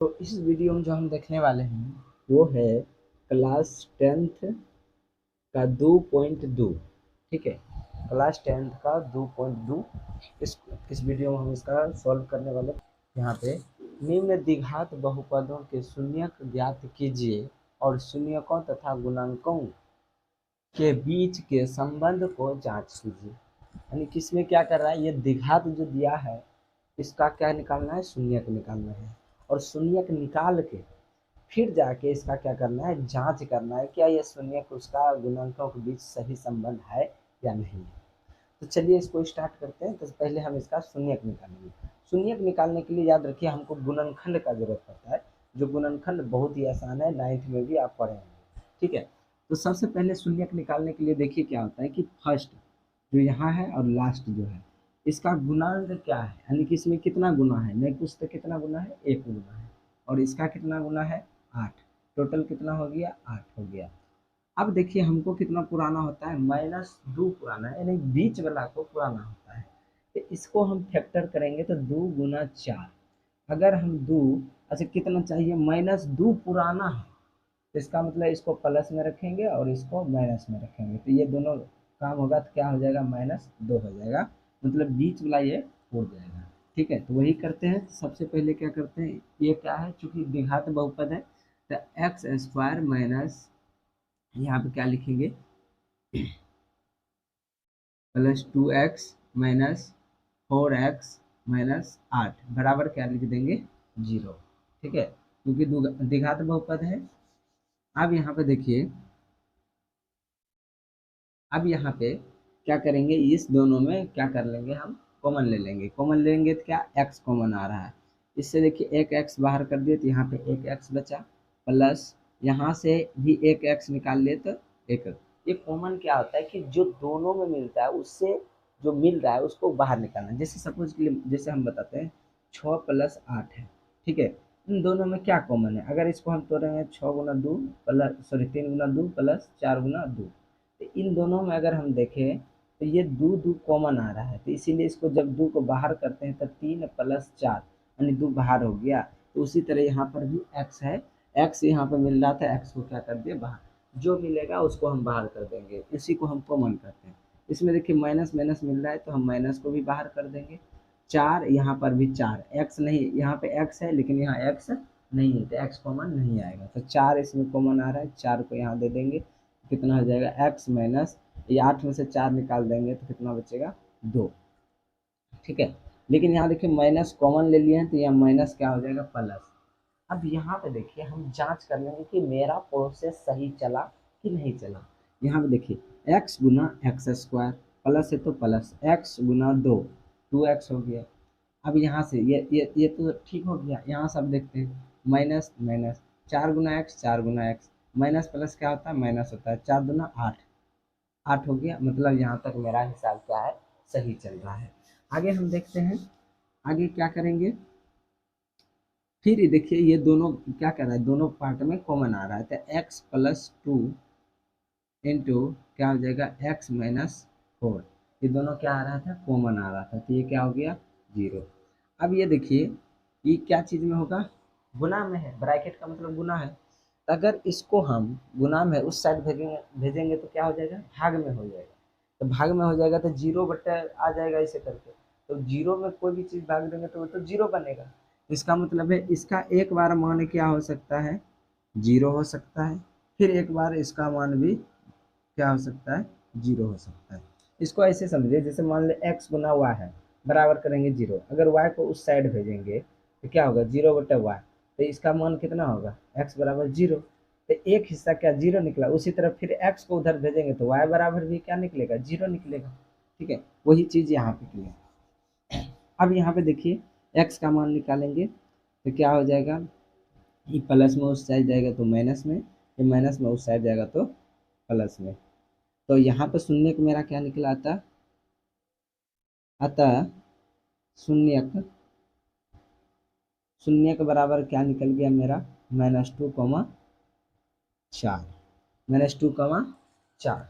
तो इस वीडियो में जो हम देखने वाले हैं वो है क्लास 10th का 2.2। ठीक है, क्लास 10th का 2.2। इस वीडियो में हम इसका सॉल्व करने वाले हैं। यहाँ पे निम्न द्विघात बहुपदों के शून्यक ज्ञात कीजिए और शून्यकों तथा गुणांकों के बीच के संबंध को जांच कीजिए। यानी किसमें क्या कर रहा है, ये द्विघात जो दिया है इसका क्या निकालना है, शून्यक निकालना है। और शून्यक निकाल के फिर जाके इसका क्या करना है, जांच करना है क्या ये शून्यक उसका गुणांकों के बीच सही संबंध है या नहीं है। तो चलिए इसको स्टार्ट करते हैं। तो पहले हम इसका शून्यक निकालेंगे। शून्यक निकालने के लिए याद रखिए हमको गुणनखंड का जरूरत पड़ता है, जो गुणनखंड बहुत ही आसान है, 9th में भी आप पढ़े होंगे। ठीक है, तो सबसे पहले शून्यक निकालने के लिए देखिए क्या होता है कि फर्स्ट जो यहाँ है और लास्ट जो है इसका गुणांक क्या है, यानी कि इसमें कितना गुना है, नहीं कुछ तो कितना गुना है, एक गुना है। और इसका कितना गुना है, 8। टोटल कितना हो गया, 8 हो गया। अब देखिए हमको कितना पुराना होता है, -2 पुराना है, यानी बीच वाला को पुराना होता है। तो इसको हम फैक्टर करेंगे तो 2 गुना 4। अगर हम 2, अच्छा कितना चाहिए, -2 पुराना है, तो इसका मतलब इसको प्लस में रखेंगे और इसको माइनस में रखेंगे, तो ये दोनों काम होगा तो क्या हो जाएगा, -2 हो जाएगा, मतलब बीच वाला ये उड़ जाएगा। ठीक है, तो वही करते हैं। सबसे पहले क्या करते हैं, ये क्या है, चूंकि द्विघात बहुपद है तो एक्स स्क्वायर माइनस, यहाँ पे क्या लिखेंगे, +2x माइनस 4x माइनस 8 बराबर क्या लिख देंगे, 0। ठीक है, क्योंकि द्विघात बहुपद है। अब यहाँ पे देखिए, अब यहाँ पे क्या करेंगे, इस दोनों में क्या कर लेंगे, हम कॉमन ले लेंगे। कॉमन लेंगे तो क्या, x कॉमन आ रहा है, इससे देखिए एक x बाहर कर दिए तो यहाँ पे एक x बचा, प्लस यहाँ से भी एक x निकाल लिए तो एक। ये कॉमन क्या होता है कि जो दोनों में मिलता है उससे जो मिल रहा है उसको बाहर निकालना। जैसे सपोज के लिए जैसे हम बताते हैं 6 + 8 है। ठीक है, इन दोनों में क्या कॉमन है, अगर इसको हम तोड़ेंगे 6 गुना 2 प्लस, सॉरी 3 गुना 2 प्लस 4 गुना 2, तो इन दोनों में अगर हम देखें तो ये 2 कॉमन आ रहा है, तो इसीलिए इसको जब 2 को बाहर करते हैं तो 3 + 4 यानी 2 बाहर हो गया। तो उसी तरह यहाँ पर भी x है, x यहाँ पर मिल रहा था, x को क्या कर दिए बाहर, जो मिलेगा उसको हम बाहर कर देंगे, इसी को हम कॉमन करते हैं। इसमें देखिए माइनस माइनस मिल रहा है तो हम माइनस को भी बाहर कर देंगे। 4 यहाँ पर भी 4, x नहीं, यहाँ पे x है लेकिन यहाँ x नहीं है तो x कॉमन नहीं आएगा, तो 4 इसमें कॉमन आ रहा है, 4 को यहाँ दे देंगे, कितना हो जाएगा, x माइनस ये 8 में से 4 निकाल देंगे तो कितना बचेगा, 2। ठीक है, लेकिन यहाँ देखिए माइनस कॉमन ले लिए हैं तो यहाँ माइनस क्या हो जाएगा, प्लस। अब यहाँ पे देखिए हम जांच कर लेंगे कि मेरा प्रोसेस सही चला कि नहीं चला। यहाँ पे देखिए x गुना एक्स स्क्वायर, प्लस है तो प्लस, x गुना 2x हो गया। अब यहाँ से ये तो ठीक हो गया। यहाँ से अब देखते हैं माइनस माइनस, 4 गुना एक्स 4 गुना एक्स, माइनस प्लस क्या होता है, माइनस होता है, 4 दूना 8, 8 हो गया। मतलब यहाँ तक मेरा हिसाब क्या है, सही चल रहा है। आगे हम देखते हैं, आगे क्या करेंगे, फिर ये देखिए ये दोनों क्या कर रहा है, दोनों पार्ट में कॉमन आ रहा है, तो x + 2 इंटू क्या हो जाएगा, x माइनस 4, ये दोनों क्या आ रहा था, कॉमन आ रहा था, तो ये क्या हो गया, 0। अब ये देखिए ये क्या चीज़ में होगा, गुना में है, ब्रैकेट का मतलब गुना है। अगर इसको हम गुना में उस साइड भेजेंगे भेजेंगे तो क्या हो जाएगा, भाग में हो जाएगा। तो भाग में हो जाएगा तो 0 बटा आ जाएगा इसे करके, तो 0 में कोई भी चीज़ भाग देंगे तो वो तो 0 बनेगा। इसका मतलब है इसका एक बार मान क्या हो सकता है, 0 हो सकता है, फिर एक बार इसका मान भी क्या हो सकता है, 0 हो सकता है। इसको ऐसे समझिए जैसे मान ले x गुना y है, बराबर करेंगे 0, अगर y को उस साइड भेजेंगे तो क्या होगा, 0/y, तो इसका मान कितना होगा, x बराबर 0। तो एक हिस्सा क्या 0 निकला, उसी तरह फिर x को उधर भेजेंगे तो y बराबर भी क्या निकलेगा, 0 निकलेगा। ठीक है, वही चीज़ यहाँ पे की है। अब यहाँ पे देखिए x का मान निकालेंगे तो क्या हो जाएगा, ये प्लस में उस साइड जाएगा तो माइनस में, ये माइनस में उस साइड जाएगा तो प्लस में। तो यहाँ पे शून्यक मेरा क्या निकला था, अतः शून्यक शून्यक बराबर क्या निकल गया मेरा, -2, 4, -2, 4।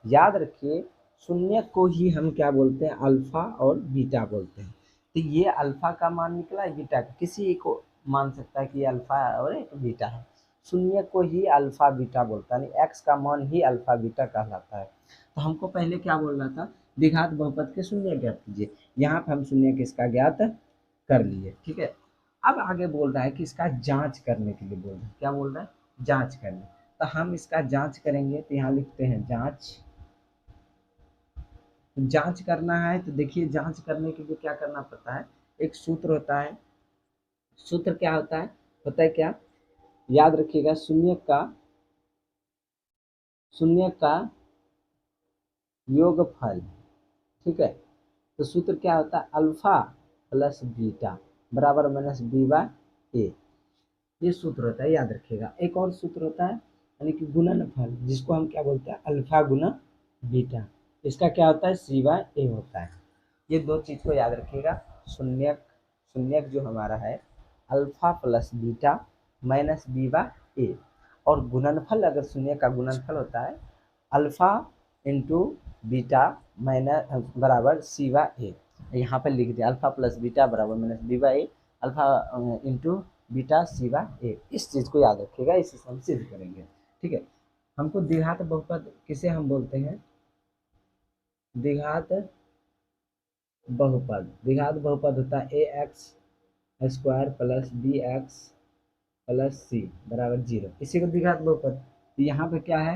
याद रखिए शून्यक को ही हम क्या बोलते हैं, अल्फा और बीटा बोलते हैं। तो ये अल्फा का मान निकला है, बीटा का, किसी को मान सकता है कि ये अल्फा और एक बीटा है। शून्य को ही अल्फा बीटा बोलता है, यानी एक्स का मान ही अल्फा बीटा कहलाता है। तो हमको पहले क्या बोलना था, द्विघात बहुपद के शून्य ज्ञात कीजिए। यहाँ पे हम शून्य किसका ज्ञात कर लिए, ठीक है। अब आगे बोल रहा है कि इसका जांच करने के लिए बोल रहा है, क्या बोल रहा है, जांच करने। तो हम इसका जांच करेंगे, तो यहाँ लिखते हैं जांच। जांच करना है तो देखिए, जांच करने के लिए क्या करना पड़ता है, एक सूत्र होता है। सूत्र क्या होता है क्या, याद रखिएगा, शून्य का योगफल, ठीक है। तो सूत्र क्या होता है, अल्फा प्लस बीटा बराबर माइनस बी बाय ए, ये सूत्र होता है, याद रखिएगा। एक और सूत्र होता है, यानी कि गुणनफल, जिसको हम क्या बोलते हैं, अल्फा गुना बीटा, इसका क्या होता है, सी बाय ए होता है। ये दो चीज को याद रखिएगा। शून्यक शून्यक जो हमारा है alpha plus beta minus b by a, और गुणनफल अगर शून्य का गुणनफल होता है अल्फा इंटू बीटा माइनस बराबर सी बाय ए। यहाँ पर लिख दिया अल्फा प्लस बीटा बराबर minus b by a, alpha into beta C bye ए। इस चीज़ को याद रखिएगा, इसे हम सिद्ध करेंगे, ठीक है। हमको द्विघात बहुपद किसे हम बोलते हैं, द्विघात बहुपद। द्विघात बहुपद होता है a x square plus b x plus c बराबर 0, इसी को द्विघात बहुपद। तो यहाँ पे क्या है,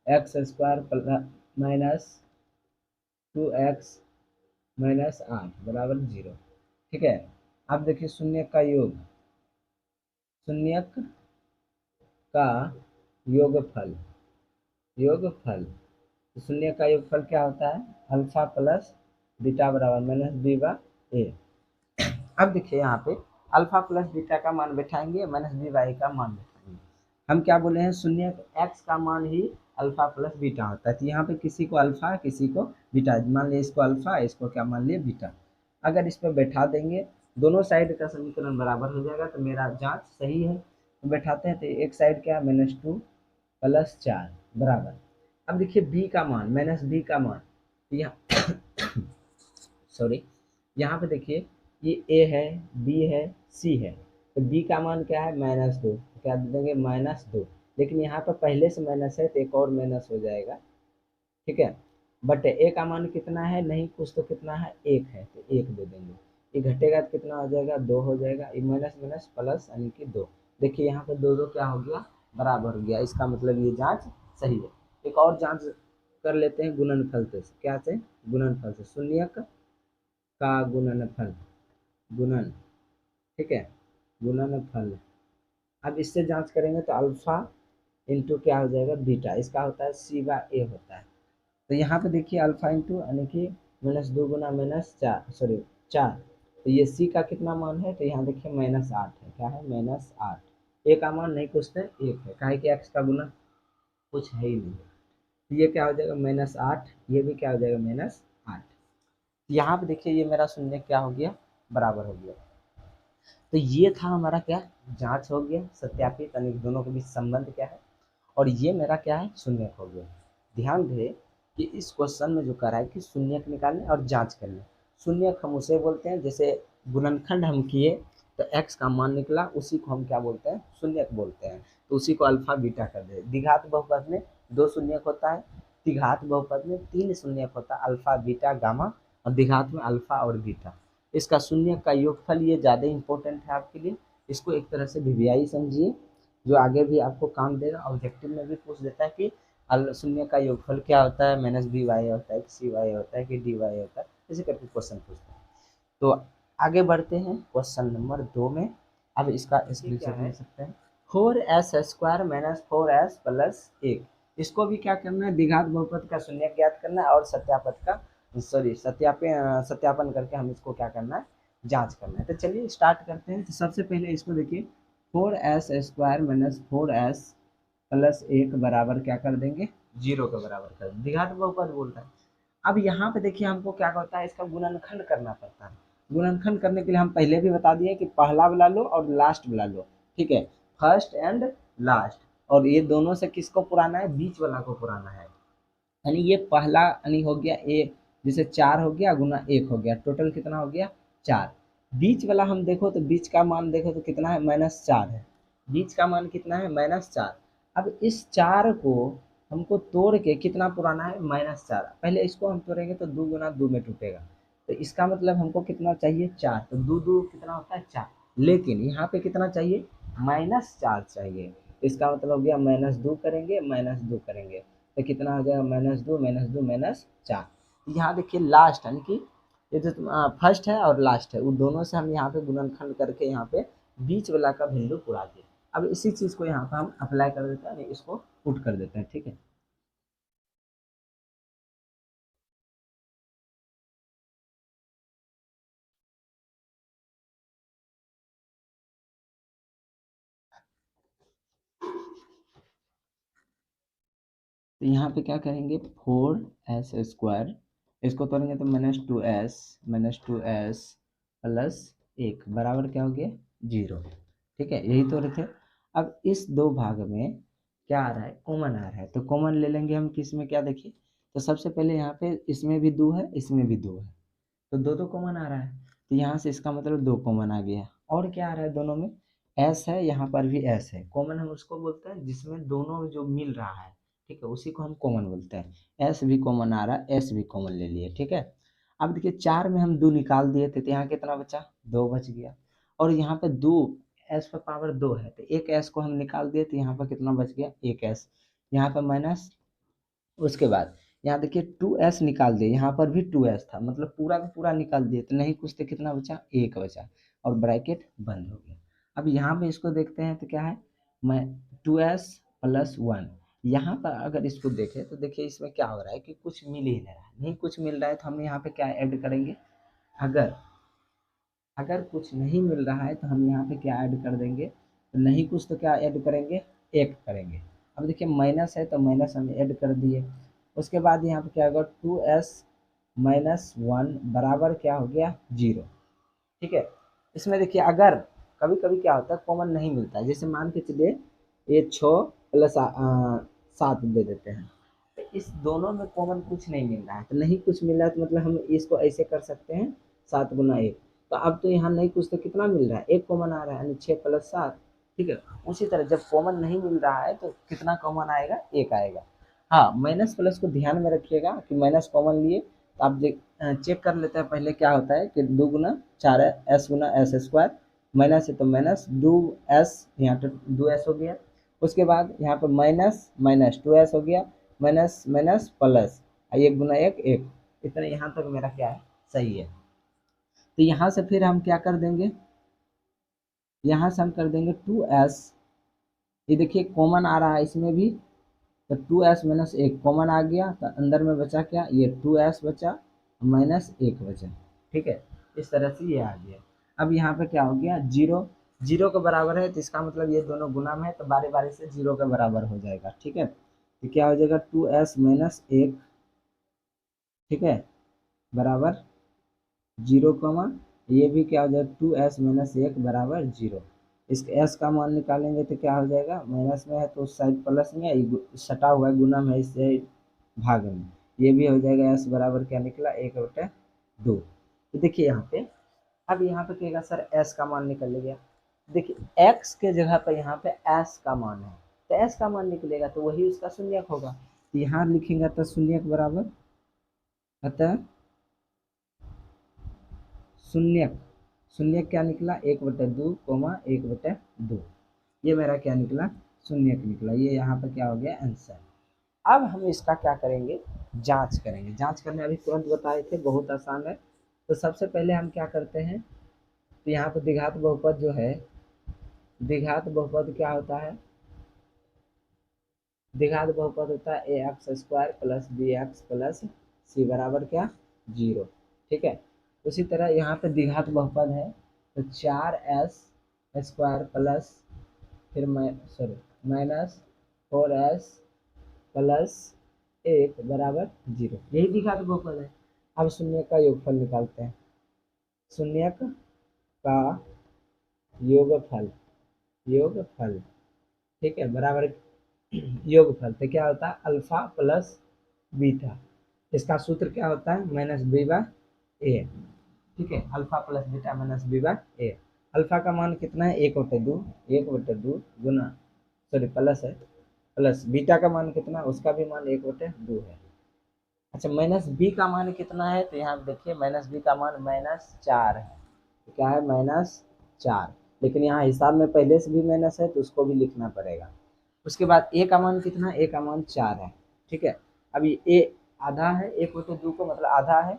x square minus 2x minus 8 बराबर 0, ठीक है। अब देखिए शून्य का योग, शून्यक का योगफल, तो शून्य का योगफल क्या होता है, अल्फा प्लस बीटा बराबर माइनस बी बाय ए। अब देखिए यहाँ पे अल्फा प्लस बीटा का मान बैठाएंगे, माइनस बी बाई का मान बैठाएंगे। हम क्या बोले हैं, शून्य एक्स का मान ही अल्फा प्लस बीटा होता है। तो यहाँ पे किसी को अल्फा किसी को बीटा, मान लिया इसको अल्फा, इसको क्या मान लिया बीटा। अगर इस पर बैठा देंगे, दोनों साइड का समीकरण बराबर हो जाएगा, तो मेरा जांच सही है। तो बैठाते हैं, तो एक साइड क्या है -2 प्लस 4 बराबर। अब देखिए बी का मान, माइनस बी का मान, तो यहाँ सॉरी, यहाँ पे देखिए ये ए है, बी है, सी है। तो बी का मान क्या है, -2, तो क्या दे देंगे -2। लेकिन यहाँ पर पहले से माइनस है तो एक और माइनस हो जाएगा, ठीक है। बट ए का मान कितना है, नहीं कुछ तो कितना है, 1 है, तो 1 दे देंगे। ये घटेगा तो कितना हो जाएगा, 2 हो जाएगा। ये माइनस माइनस प्लस यानी कि 2। देखिए यहाँ पे 2 2 क्या हो गया, बराबर हो गया। इसका मतलब ये जांच सही है। एक और जांच कर लेते हैं गुणनफल से, क्या से, गुणनफल से। शून्यक का गुणनफल, गुणन, ठीक है, गुणनफल। अब इससे जांच करेंगे तो अल्फा इंटू क्या हो जाएगा, बीटा, इसका होता है सी बाय ए होता है। तो यहाँ पे देखिए अल्फा इंटू यानी कि -2 गुना -4, सॉरी 4। तो ये सी का कितना मान है, तो यहाँ देखिए -8 है, क्या है, -8। ए का मान नहीं पूछते, 1 है, काहे कि एक्स का गुना कुछ है ही नहीं। तो ये क्या हो जाएगा -8, ये भी क्या हो जाएगा -8। यहाँ पे देखिए ये मेरा शून्य क्या हो गया, बराबर हो गया। तो ये था हमारा क्या, जांच हो गया, सत्यापित, यानी दोनों के बीच संबंध क्या है। और ये मेरा क्या है, शून्यक हो गया। ध्यान दें कि इस क्वेश्चन में जो करा है कि शून्यक निकालने और जांच करने। शून्यक हम उसे बोलते हैं, जैसे गुणनखंड हम किए तो x का मान निकला, उसी को हम क्या बोलते हैं, शून्यक बोलते हैं। तो उसी को अल्फा बीटा कर दे। द्विघात बहुपद में 2 शून्यक होता है, त्रिघात बहुपद में 3 शून्यक होता है, अल्फा बीटा गामा, और द्विघात में अल्फा और बीटा। इसका शून्यक का योगफल ये ज़्यादा इंपॉर्टेंट है आपके लिए। इसको एक तरह से वीवीआई समझिए, जो आगे भी आपको काम देगा। ऑब्जेक्टिव में भी पूछ देता है कि शून्य का योगफल क्या होता है, -by होता है कि cy होता है कि dy होता है, ऐसे करके क्वेश्चन पूछते हैं। तो आगे बढ़ते हैं क्वेश्चन नंबर 2 में। अब इसका स्क्रीनशॉट ले सकते हैं। 4s² माइनस 4s प्लस 1, इसको भी क्या करना है, द्विघात बहुपद का शून्य ज्ञात करना है, और सत्यापन करके हम इसको क्या करना है, जांच करना है। तो चलिए स्टार्ट करते हैं। तो सबसे पहले इसको देखिए, 4s² माइनस 4s प्लस 1 बराबर क्या कर देंगे, 0 के बराबर कर देंगे। द्विघात बहुपद बोलता है। अब यहाँ पे देखिए हमको क्या होता है, इसका गुणनखंड करना पड़ता है। गुणनखंड करने के लिए हम पहले भी बता दिए कि पहला वाला लो और लास्ट वाला लो, ठीक है, फर्स्ट एंड लास्ट। और ये दोनों से किसको पुराना है, बीच वाला को पुराना है। यानी ये पहला यानी हो गया ए, जैसे 4 हो गया गुना 1 हो गया, टोटल कितना हो गया, 4। बीच वाला हम देखो तो बीच का मान देखो तो कितना है, -4 है। बीच का मान कितना है, -4। अब इस 4 को हमको तोड़ के कितना पुराना है, -4। पहले इसको हम तोड़ेंगे तो 2 गुना 2 में टूटेगा, तो इसका मतलब हमको कितना चाहिए, 4। तो 2 2 कितना होता है, 4। लेकिन यहाँ पे कितना चाहिए, -4 चाहिए। इसका मतलब हो गया -2 करेंगे, -2 करेंगे तो कितना हो जाएगा, -2 -2 -4। यहाँ देखिए लास्ट यानी कि ये जो फर्स्ट है और लास्ट है, उन दोनों से हम यहाँ पे गुणनखंड करके यहाँ पे बीच वाला का बिंदु उड़ा दिए। अब इसी चीज को यहाँ पे हम अप्लाई कर देते हैं, इसको पुट कर देते हैं, ठीक है। तो यहाँ पे क्या करेंगे, 4s² इसको तोड़ेंगे तो -2s प्लस 1 बराबर क्या हो गया, 0। ठीक है, यही तो रहे थे। अब इस दो भाग में क्या आ रहा है, कॉमन आ रहा है, तो कॉमन ले लेंगे हम किस में, क्या देखिए। तो सबसे पहले यहाँ पे इसमें भी 2 है, इसमें भी 2 है, तो दो दो कॉमन आ रहा है। तो यहाँ से इसका मतलब 2 कॉमन आ गया। और क्या आ रहा है दोनों में, एस है, यहाँ पर भी एस है। कॉमन हम उसको बोलते हैं जिसमें दोनों जो मिल रहा है, ठीक है, उसी को हम कॉमन बोलते हैं। एस भी कॉमन आ रहा है, एस भी कॉमन ले लिए, ठीक है। अब देखिए 4 में हम 2 निकाल दिए थे, तो यहाँ कितना बचा, 2 बच गया। और यहाँ पे 2 एस पर पावर 2 है, तो एक एस को हम निकाल दिए, तो यहाँ पर कितना बच गया, एक एस। यहाँ पर माइनस, उसके बाद यहाँ देखिए 2s निकाल दिए, यहाँ पर भी 2s था, मतलब पूरा का पूरा निकाल दिए, तो नहीं कुछ तो कितना बचा, एक बचा, और ब्रैकेट बंद हो गया। अब यहाँ पे इसको देखते हैं तो क्या है, मैं 2s+1। यहाँ पर अगर इसको देखें तो देखिए इसमें क्या हो रहा है कि कुछ मिल ही नहीं रहा है, नहीं कुछ मिल रहा है, तो हम यहाँ पे क्या ऐड करेंगे, अगर अगर कुछ नहीं मिल रहा है तो हम यहाँ पे क्या ऐड कर देंगे, तो नहीं कुछ तो क्या ऐड करेंगे, एक करेंगे। अब देखिए माइनस है तो माइनस हम ऐड कर दिए। उसके बाद यहाँ पे क्या होगा, 2s-1 बराबर क्या हो गया, 0। ठीक है। इसमें देखिए अगर कभी कभी क्या होता है, कॉमन नहीं मिलता है, जैसे मान के चलिए ये 6+7 दे देते हैं, तो इस दोनों में कॉमन कुछ नहीं मिल रहा है, तो नहीं कुछ मिल रहा है तो मतलब हम इसको ऐसे कर सकते हैं, 7 गुना 1। तो अब तो यहाँ नहीं कुछ तो कितना मिल रहा है, एक कॉमन आ रहा है, यानी 6+7। ठीक है। उसी तरह जब कॉमन नहीं मिल रहा है तो कितना कॉमन आएगा, एक आएगा। हाँ, माइनस प्लस को ध्यान में रखिएगा कि माइनस कॉमन लिए, तो आप चेक कर लेते हैं पहले क्या होता है कि 2 गुना 4 s गुना s² माइनस है तो माइनस 2s, यहाँ पे 2s हो गया। उसके बाद यहाँ पे माइनस माइनस 2s हो गया, माइनस माइनस प्लस, 1 गुना 1 1। इतने यहाँ तक मेरा क्या है, सही है। तो यहाँ से फिर हम क्या कर देंगे, यहाँ से हम कर देंगे 2s। ये देखिए कॉमन आ रहा है इसमें भी, तो 2s-1 कॉमन आ गया, तो अंदर में बचा क्या, ये 2s बचा, -1 बचा। ठीक है, इस तरह से ये आ गया। अब यहाँ पे क्या हो गया, 0। 0 के बराबर है तो इसका मतलब ये दोनों गुना में है, तो बारी बारी से 0 के बराबर हो जाएगा। ठीक है, तो क्या हो जाएगा, 2s-1, ठीक है, बराबर 0 कमा, ये भी क्या हो जाएगा, 2s-1 बराबर 0। इस एस का मान निकालेंगे तो क्या हो जाएगा, माइनस में है तो उस साइड प्लस में, सटा हुआ है गुना में, इस साइड भाग में, ये भी हो जाएगा। एस बराबर क्या निकला, 1/2। तो देखिए यहाँ पे, अब यहाँ पे कहेगा सर एस का मान निकल गया। देखिए एक्स के जगह पर यहाँ पे एस का मान है, तो एस का मान निकलेगा तो वही उसका शून्यक होगा, तो यहाँ लिखेंगे तो शून्यक बराबर, अतः शून्यक, शून्यक क्या निकला, 1/2 कोमा 1/2। ये मेरा क्या निकला, शून्यक निकला। ये यहाँ पर क्या हो गया, आंसर। अब हम इसका क्या करेंगे, जांच करेंगे। जांच करने अभी तुरंत बताए थे, बहुत आसान है। तो सबसे पहले हम क्या करते हैं, तो यहाँ पर द्विघात बहुपद जो है, द्विघात बहुपद क्या होता है, द्विघात बहुपद होता है ax² plus bx plus c बराबर क्या, 0। ठीक है। उसी तरह यहाँ पे द्विघात बहुपद है, तो 4s² प्लस, फिर सॉरी -4s प्लस 1 बराबर 0, यही द्विघात बहुपद है। अब शून्य का योगफल निकालते हैं, शून्यक का योगफल, योगफल, ठीक है, बराबर योगफल, तो क्या होता है, अल्फा प्लस बीटा। इसका सूत्र क्या होता है, -b/a। ठीक है, alpha plus beta minus b by a. Alpha का मान कितना है, 1/2, 1/2 गुना, सॉरी प्लस है, प्लस बीटा का मान कितना, उसका भी मान 1/2 है। अच्छा माइनस बी का मान कितना है, तो यहाँ देखिए माइनस बी का मान -4 है। तो क्या है, -4, लेकिन यहाँ हिसाब में पहले से भी माइनस है तो उसको भी लिखना पड़ेगा। उसके बाद ए का मान कितना, ए का मान 4 है। ठीक है, अभी ए आधा है, 1/2 को मतलब आधा है,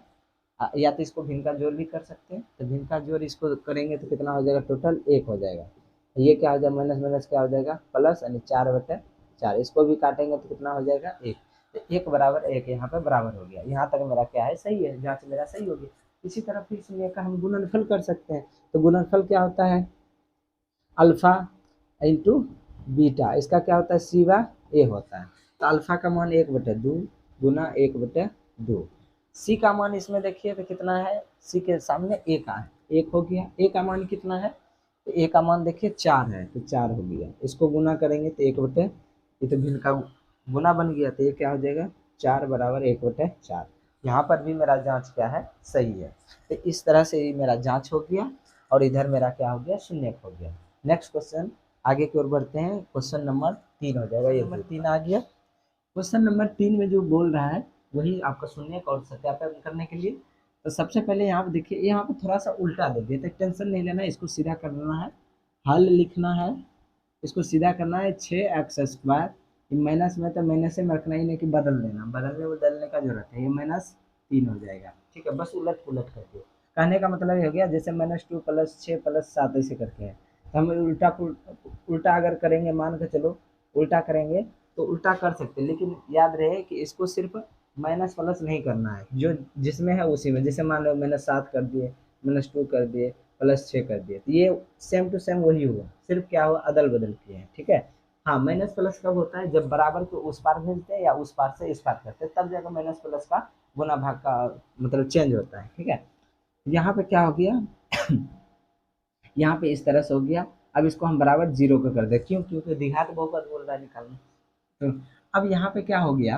या तो इसको भिन्न का जोड़ भी कर सकते हैं, तो भिन्न का जोड़ इसको करेंगे तो कितना हो जाएगा, टोटल 1 हो जाएगा। ये क्या हो जाएगा, माइनस माइनस क्या हो जाएगा, प्लस, यानी 4/4, इसको भी काटेंगे तो कितना हो जाएगा, 1। तो 1 बराबर 1 यहाँ पे बराबर हो गया। यहाँ तक मेरा क्या है, सही है, जांच मेरा सही होगी। इसी तरह फिर से का हम गुणनफल कर सकते हैं। तो गुणनफल क्या होता है, अल्फा इंटू बीटा, इसका क्या होता है, सी बाय ए होता है। तो अल्फा का मान 1/2 गुना 1/2। सी का मान इसमें देखिए तो कितना है, सी के सामने ए का है, 1 हो गया। ए का मान कितना है, तो ए का मान देखिए 4 है, तो 4 हो गया। इसको गुना करेंगे तो 1/, ये तो भिन्न का गुना बन गया, तो ये क्या हो जाएगा, 4 बराबर 1/4। यहाँ पर भी मेरा जांच क्या है, सही है। तो इस तरह से मेरा जांच हो गया, और इधर मेरा क्या हो गया, शून्य हो गया। नेक्स्ट क्वेश्चन, आगे की ओर बढ़ते हैं। क्वेश्चन नंबर 3 हो जाएगा, ये नंबर 3 आ गया। क्वेश्चन नंबर 3 में जो बोल रहा है वही आपका शून्य और सत्यापन करने के लिए। तो सबसे पहले यहाँ पे देखिए, यहाँ पे थोड़ा सा उल्टा दे दिया, तो टेंशन नहीं लेना, इसको सीधा करना है, हल लिखना है, इसको सीधा करना है। 6x², माइनस में तो माइनस में रखना ही नहीं कि बदल देना, बदलने बदलने का जरूरत है, ये -3 हो जाएगा। ठीक है, बस उलट पुलट करके कहने का मतलब ये हो गया, जैसे -2 + 6 + 7 ऐसे करके है। तो हम उल्टा अगर करेंगे, मान के चलो उल्टा करेंगे तो उल्टा कर सकते हैं, लेकिन याद रहे कि इसको सिर्फ माइनस प्लस नहीं करना है, जो जिसमें है उसी में। जैसे मान लो -7 कर दिए, -2 कर दिए, +6 कर दिए, तो ये सेम टू सेम वही हुआ, सिर्फ क्या हुआ, अदल बदल किए हैं। ठीक है, हाँ माइनस प्लस कब होता है, जब बराबर को उस पार भेजते हैं या उस पार से इस पार करते हैं, तब जाकर माइनस प्लस का गुना भाग का मतलब चेंज होता है। ठीक है, यहाँ पे क्या हो गया यहाँ पे इस तरह से हो गया। अब इसको हम बराबर 0 का कर दे, क्यों, क्योंकि द्विघात बहुपद बोल रहा है निकालना। तो अब यहाँ पे क्या हो गया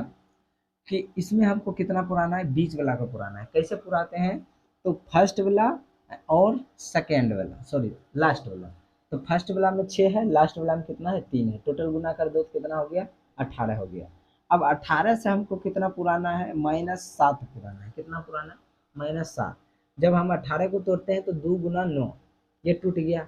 कि इसमें हमको कितना पुराना है, बीच वाला का पुराना है। कैसे पुराते हैं, तो फर्स्ट वाला और सेकेंड वाला, सॉरी लास्ट वाला। तो फर्स्ट वाला में 6 है, लास्ट वाला में कितना है, 3 है, टोटल गुना कर दो तो कितना हो गया, 18 हो गया। अब 18 से हमको कितना पुराना है, -7 पुराना है। कितना पुराना है, -7। जब हम 18 को तोड़ते हैं तो 2 गुना 9, ये टूट गया।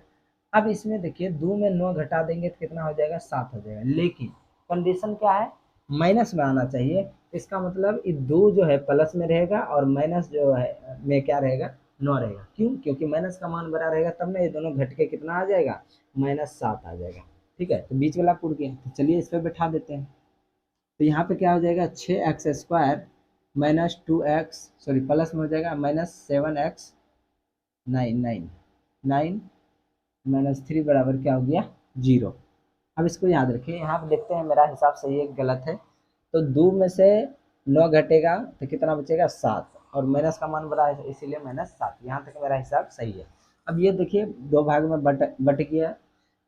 अब इसमें देखिए 2 में 9 घटा देंगे तो कितना हो जाएगा, 7 हो जाएगा। लेकिन कंडीशन क्या है, माइनस में आना चाहिए। इसका मतलब ये 2 जो है प्लस में रहेगा, और माइनस जो है में क्या रहेगा, 9 रहेगा। क्यों, क्योंकि माइनस का मान बड़ा रहेगा, तब ना ये दोनों घट के कितना आ जाएगा, -7 आ जाएगा। ठीक है, तो बीच वाला टूट गया, तो चलिए इस पर बैठा देते हैं। तो यहाँ पे क्या हो जाएगा, 6x² -2x, सॉरी प्लस में हो जाएगा -7x 9 -3 बराबर क्या हो गया, 0। अब इसको याद रखिए, यहाँ पे देखते हैं मेरा हिसाब सही है गलत है। तो 2 में से 9 घटेगा तो कितना बचेगा, 7, और माइनस का मान बड़ा है इसीलिए -7। यहाँ तक मेरा हिसाब सही है। अब ये देखिए 2 भाग में बट गया।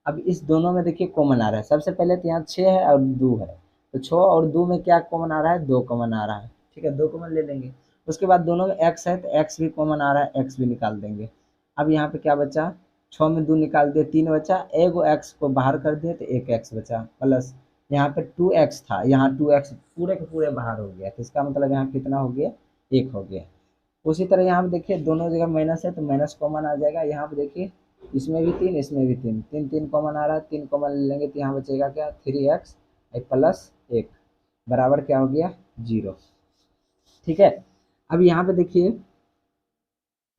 अब इस दोनों में देखिए कॉमन आ रहा है। सबसे पहले तो यहाँ 6 है और 2 है, तो 6 और 2 में क्या कॉमन आ रहा है, 2 कॉमन आ रहा है। ठीक है, 2 कॉमन ले लेंगे। उसके बाद दोनों में x है, तो x भी कॉमन आ रहा है, x भी निकाल देंगे। अब यहाँ पे क्या बचा, 6 में 2 निकाल दिए, 3 बचा, एगो x को बाहर कर दिए तो एक x बचा, प्लस यहाँ पे 2x था, यहाँ 2x पूरे के पूरे बाहर हो गया, तो इसका मतलब यहाँ कितना हो गया, 1 हो गया। उसी तरह यहाँ पे देखिए दोनों जगह माइनस है तो माइनस कॉमन आ जाएगा। यहाँ पे देखिए इसमें भी 3, इसमें भी 3, 3 3 कॉमन आ रहा है, 3 कॉमन ले लेंगे तो यहाँ बचेगा क्या, 3x प्लस 1 बराबर क्या हो गया, 0। ठीक है, अब यहाँ पे देखिए,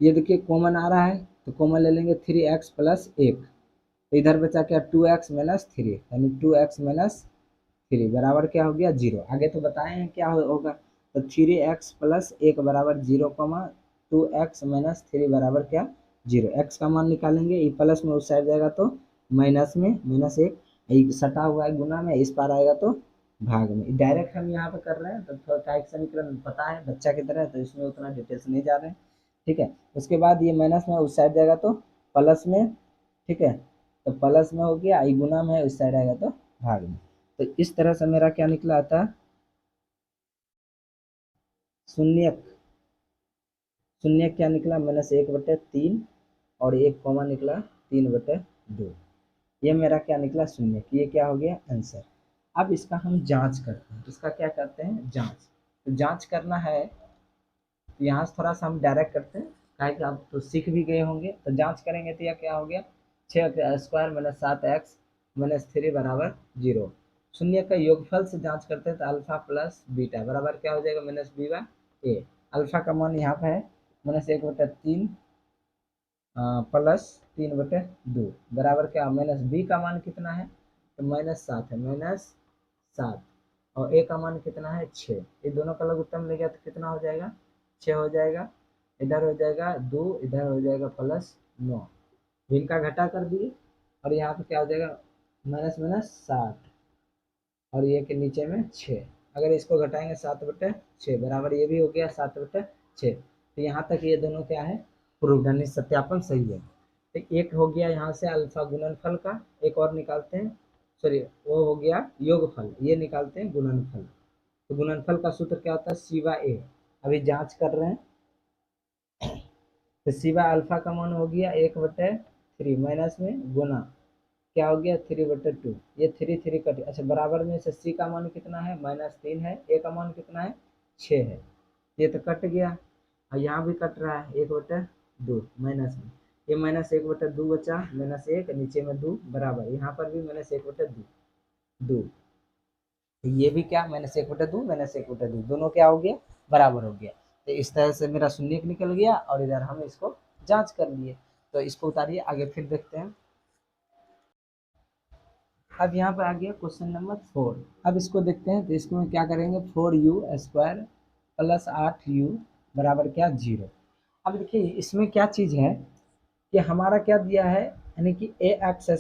ये देखिए कॉमन आ रहा है तो कॉमन ले लेंगे, 3x प्लस 1, तो इधर बचा क्या, 2x माइनस 3, यानी 2x माइनस 3 बराबर क्या हो गया, 0। आगे तो बताए हैं क्या होगा, तो 3x प्लस 1 बराबर 0, 2x माइनस 3 बराबर क्या, 0। x का मान निकालेंगे, ये प्लस में उस साइड जाएगा तो माइनस में, -1 सटा हुआ है गुना में, इस पार आएगा तो भाग में। डायरेक्ट हम यहाँ पे कर रहे हैं तो थोड़ा टाइप समीकरण पता है बच्चा की तरह, तो इसमें उतना डिटेल्स नहीं जा रहे हैं। ठीक है, उसके बाद ये माइनस में उस साइड जाएगा तो प्लस में। ठीक है, तो प्लस में हो गया, आई गुना में उस साइड आएगा तो भाग में। तो इस तरह से मेरा क्या निकला था, शून्य शून्य क्या निकला -1/3 और एक कॉमा निकला 3/2। ये मेरा क्या निकला शून्य, कि ये क्या हो गया आंसर। अब इसका हम जांच करते हैं, इसका क्या करते हैं जांच। तो जांच करना है तो यहाँ से थोड़ा सा हम डायरेक्ट करते हैं, काहे कि आप तो सीख भी गए होंगे। तो जांच करेंगे तो यह क्या हो गया 6 - 7x - 3 बराबर 0। शून्य का योगफल से जांच करते हैं तो अल्फा प्लस बीटा बराबर क्या हो जाएगा -b/a। अल्फा का मान यहाँ पे है -1/3 +3/2 बराबर क्या -b का मान कितना है तो -7 है, -7 और a का मान कितना है 6। ये दोनों का लघुत्तम ले गया तो कितना हो जाएगा 6 हो जाएगा, इधर हो जाएगा 2, इधर हो जाएगा +9, इनका घटा कर दिए और यहाँ पे क्या हो जाएगा -7 और ये के नीचे में 6। अगर इसको घटाएंगे 7/6 बराबर ये भी हो गया 7/6। तो यहाँ तक ये दोनों क्या है प्रूव यानी सत्यापन सही है। तो एक हो गया यहाँ से अल्फा गुणनफल का, एक और निकालते हैं, सॉरी वो हो गया योगफल, ये निकालते हैं गुणनफल। तो गुणनफल का सूत्र क्या होता है c/a। अभी जांच कर रहे हैं तो c/अल्फा का मान हो गया 1/3 माइनस में गुना क्या हो गया 3/2। ये 3 कट, अच्छा बराबर में से c का मान कितना है -3 है, a का मान कितना है 6 है, ये तो कट गया और यहाँ भी कट रहा है 1/2 माइनस में, ये -1/2 बचा -1 नीचे में 2 बराबर यहाँ पर भी -1/2 ये भी क्या -1/2 -1/2 दोनों क्या हो गया बराबर हो गया। तो इस तरह से मेरा शून्य निकल गया और इधर हम इसको जांच कर लिए। तो इसको उतारिए आगे फिर देखते हैं। अब यहाँ पर आ गया क्वेश्चन नंबर 4। अब इसको देखते हैं तो इसको में क्या करेंगे 4u² + 8u बराबर क्या 0। अब देखिए इसमें क्या चीज़ है कि हमारा क्या दिया है यानी कि ax²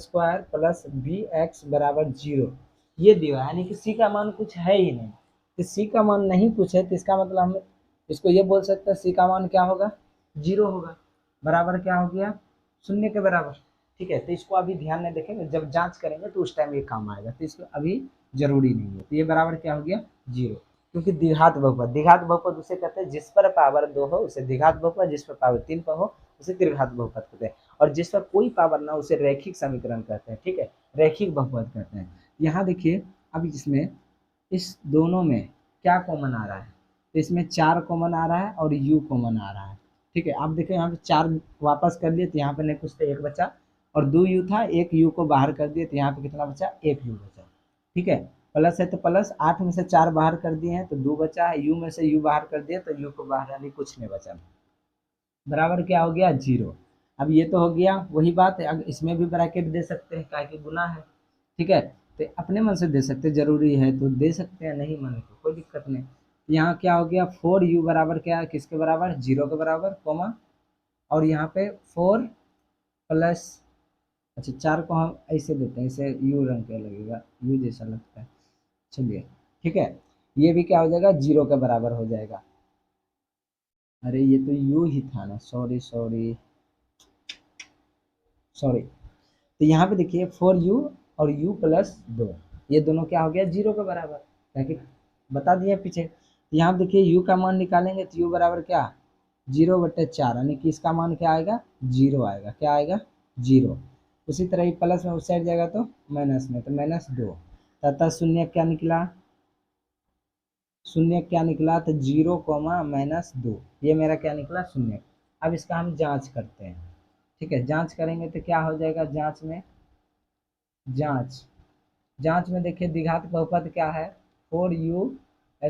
+ bx बराबर 0 ये दिया है, यानी कि c का मान कुछ है ही नहीं। तो c का मान नहीं कुछ है तो इसका मतलब हम इसको ये बोल सकते हैं c का मान क्या होगा 0 होगा, बराबर क्या हो गया शून्य के बराबर। ठीक है, तो इसको अभी ध्यान में देखेंगे, जब जांच करेंगे तो उस टाइम ये काम आएगा, तो इसको अभी जरूरी नहीं है। तो ये बराबर क्या हो गया 0, क्योंकि द्विघात बहुपद उसे कहते हैं जिस पर पावर 2 हो उसे द्विघात बहुपद, जिस पर पावर 3 पर हो उसे त्रिघात बहुपद कहते हैं, और जिस पर कोई पावर ना उसे रैखिक समीकरण कहते हैं। ठीक है, रैखिक बहुपद कहते हैं। यहाँ देखिए अब इसमें इस दोनों में क्या कॉमन आ रहा है, तो इसमें 4 कॉमन आ रहा है और u कॉमन आ रहा है। ठीक है, आप देखिए यहाँ पे 4 वापस कर लिए तो यहाँ पे नहीं कुछ तो 1 बचा, और 2u था 1u को बाहर कर दिए तो यहाँ पे कितना बचा 1u बचा। ठीक है, प्लस है तो प्लस 8 में से 4 बाहर कर दिए हैं तो 2 बचा है, u में से u बाहर कर दिए तो u को बाहर यानी कुछ नहीं बचा, बराबर क्या हो गया 0। अब ये तो हो गया वही बात है, अब इसमें भी ब्रैकेट दे सकते हैं क्या कि गुना है। ठीक है, तो अपने मन से दे सकते हैं, जरूरी है तो दे सकते हैं, नहीं मन तो कोई दिक्कत नहीं। यहाँ क्या हो गया 4u बराबर क्या है किसके बराबर 0 के बराबर कॉमा, और यहाँ पे 4 प्लस, अच्छा 4 को हम ऐसे देते हैं, इसे यू रंग के लगेगा, यू जैसा लगता है, चलिए ठीक है। ये भी क्या हो जाएगा 0 के बराबर हो जाएगा। अरे ये तो यू ही था ना, सॉरी सॉरी सॉरी। तो यहाँ पे देखिए 4u और u + 2 ये दोनों क्या हो गया 0 के बराबर, ताकि बता दिए पीछे। तो यहाँ देखिए u का मान निकालेंगे तो u बराबर क्या 0/4 यानी कि इसका मान क्या आएगा 0 आएगा, क्या आएगा 0। उसी तरह ही प्लस में उस साइड जाएगा तो माइनस में, तो -2 तथा शून्य क्या निकला, शून्य क्या निकला तो 0, -2 ये मेरा क्या निकला शून्य। अब इसका हम जांच करते हैं। ठीक है, जांच करेंगे तो क्या हो जाएगा जांच में, जांच में देखिए द्विघात बहुपद क्या है 4u² +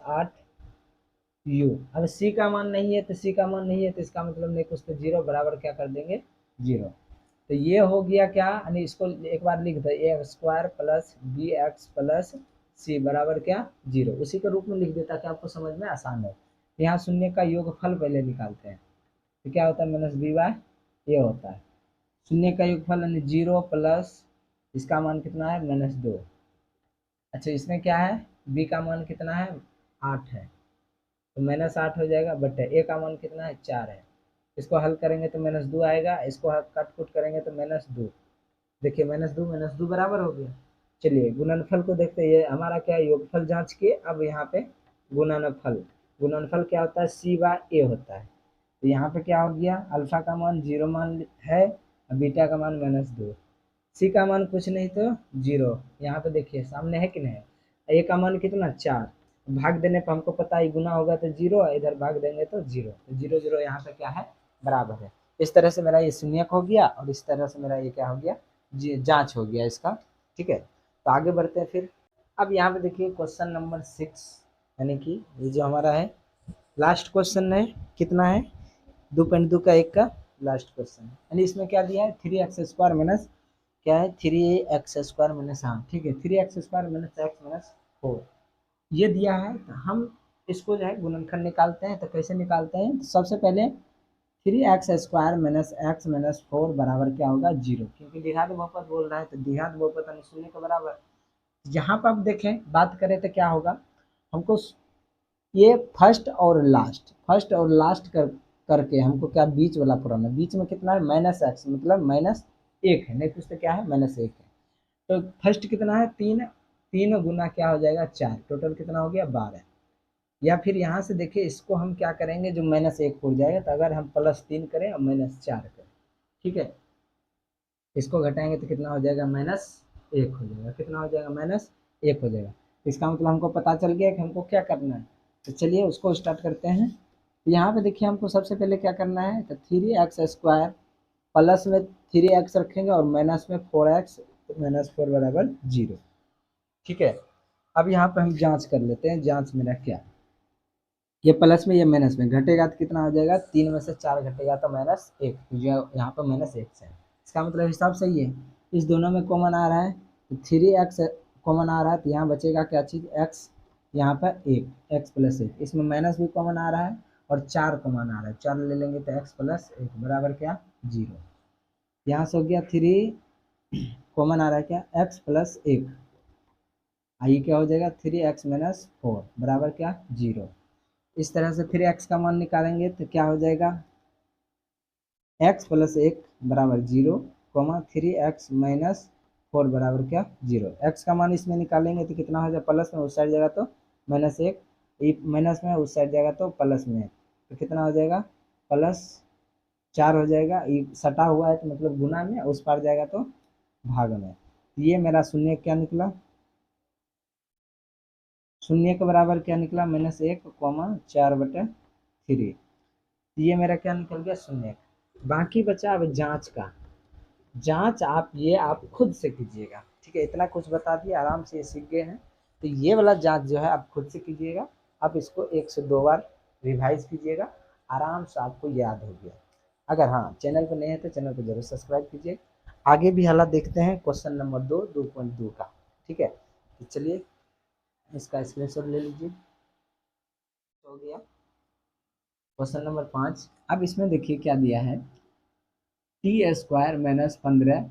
8u। अब c का मान नहीं है तो c का मान नहीं है तो इसका मतलब नहीं कुछ तो 0 बराबर क्या कर देंगे 0। तो ये हो गया क्या, यानी इसको एक बार लिख दो a² + bx + c बराबर क्या 0, उसी के रूप में लिख देता कि आपको समझ में आसान हो। यहाँ शून्य का योगफल पहले निकालते हैं तो क्या होता है -b/a ये होता है। शून्य का योगफल यानी 0 प्लस इसका मान कितना है -2। अच्छा इसमें क्या है b का मान कितना है 8 है तो -8 हो जाएगा, बट a का मान कितना है 4 है। इसको हल करेंगे तो -2 आएगा, इसको कट कुट करेंगे तो -2, देखिए -2 बराबर हो गया। चलिए गुणनफल को देखते हैं, ये हमारा क्या योगफल जांच किए, अब यहाँ पे गुणनफल, गुणनफल क्या होता है c/a होता है। तो यहाँ पे क्या हो गया, अल्फा का मान 0 मान है और बीटा का मान -2, सी का मान कुछ नहीं तो 0, यहाँ पे देखिए सामने है कि नहीं है। ए का मान कितना 4, भाग देने पर हमको पता है गुना होगा तो 0, इधर भाग देंगे तो 0, तो 0 0 यहाँ पे क्या है, बराबर है। इस तरह से मेरा ये शून्यक हो गया और इस तरह से मेरा ये क्या हो गया, जांच हो गया इसका। ठीक है, तो आगे बढ़ते हैं फिर। अब यहाँ पे देखिए क्वेश्चन नंबर 6, यानी कि ये जो हमारा है लास्ट क्वेश्चन है, कितना है 2.2 का 1 का लास्ट क्वेश्चन है। यानी इसमें क्या दिया है, 3x² माइनस क्या है, 3x² माइनस, हाँ ठीक है, 3x² माइनस x माइनस 4 ये दिया है। तो हम इसको जो है गुणनखंड निकालते हैं। तो कैसे निकालते हैं, तो सबसे पहले 3x² माइनस x माइनस 4 बराबर क्या होगा, 0, क्योंकि द्विघात बहुपद बोल रहा है तो द्विघात बहुपद यानी शून्य के बराबर। यहाँ पर आप देखें बात करें तो क्या होगा, हमको ये फर्स्ट और लास्ट करके हमको क्या बीच वाला पुराना, बीच में कितना है -x, मतलब -1 है, नहीं कुछ तो क्या है -1 है। तो फर्स्ट कितना है 3, 3 गुना क्या हो जाएगा 4, टोटल कितना हो गया 12। या फिर यहाँ से देखिए इसको हम क्या करेंगे, जो -1 हो जाएगा, तो अगर हम +3 करें और -4 करें, ठीक है, इसको घटाएंगे तो कितना हो जाएगा -1 हो जाएगा, कितना हो जाएगा -1 हो जाएगा। इसका मतलब हमको पता चल गया कि हमको क्या करना है। तो चलिए उसको स्टार्ट करते हैं। यहाँ पे देखिए हमको सबसे पहले क्या करना है, तो 3x² प्लस में 3x रखेंगे और माइनस में 4x, -4 बराबर 0। ठीक है, अब यहाँ पे हम जांच कर लेते हैं, जांच मेरा क्या, ये प्लस में ये माइनस में घटेगा तो कितना हो जाएगा, 3 में से 4 घटेगा तो -1, तो यहाँ पर -1 है, इसका मतलब हिसाब सही है। इस दोनों में कॉमन आ रहा है तो 3x कॉमन आ रहा है, तो यहाँ बचेगा क्या चीज़, x, यहाँ पर 1, x + 1, इसमें माइनस भी कॉमन आ रहा है और 4 कॉमन आ रहा है, 4 ले लेंगे तो x + 1 बराबर क्या 0। यहाँ से हो गया 3 कॉमन आ रहा है क्या, x + 1, आइए क्या हो जाएगा 3x - 4 बराबर क्या 0। इस तरह से फिर x का मान निकालेंगे तो क्या हो जाएगा, x + 1 बराबर 0, 3x - 4 बराबर क्या 0। x का मान इसमें निकालेंगे तो कितना हो जाएगा, प्लस में उस साइड जाएगा तो -1, माइनस में उस साइड जाएगा तो प्लस में, तो कितना हो जाएगा +4 हो जाएगा, ये सटा हुआ है तो मतलब गुना में, उस पार जाएगा तो भाग में। ये मेरा शून्य क्या निकला, शून्य के बराबर क्या निकला -1, 4/3, ये मेरा क्या निकल गया शून्य। बाकी बचा अब जांच का, जांच आप खुद से कीजिएगा। ठीक है, इतना कुछ बता दिया, आराम से ये सीख गए हैं, तो ये वाला जांच जो है आप खुद से कीजिएगा। आप इसको 1 से 2 बार रिवाइज कीजिएगा, आराम से आपको याद हो गया। अगर हाँ चैनल पर नए हैं तो चैनल को जरूर सब्सक्राइब कीजिए। आगे भी हालात देखते हैं क्वेश्चन नंबर 2.2 का। ठीक है, तो चलिए इसका स्क्रीनशॉट ले लीजिए, हो गया क्वेश्चन नंबर 5। अब इसमें देखिए क्या दिया है, t² - 15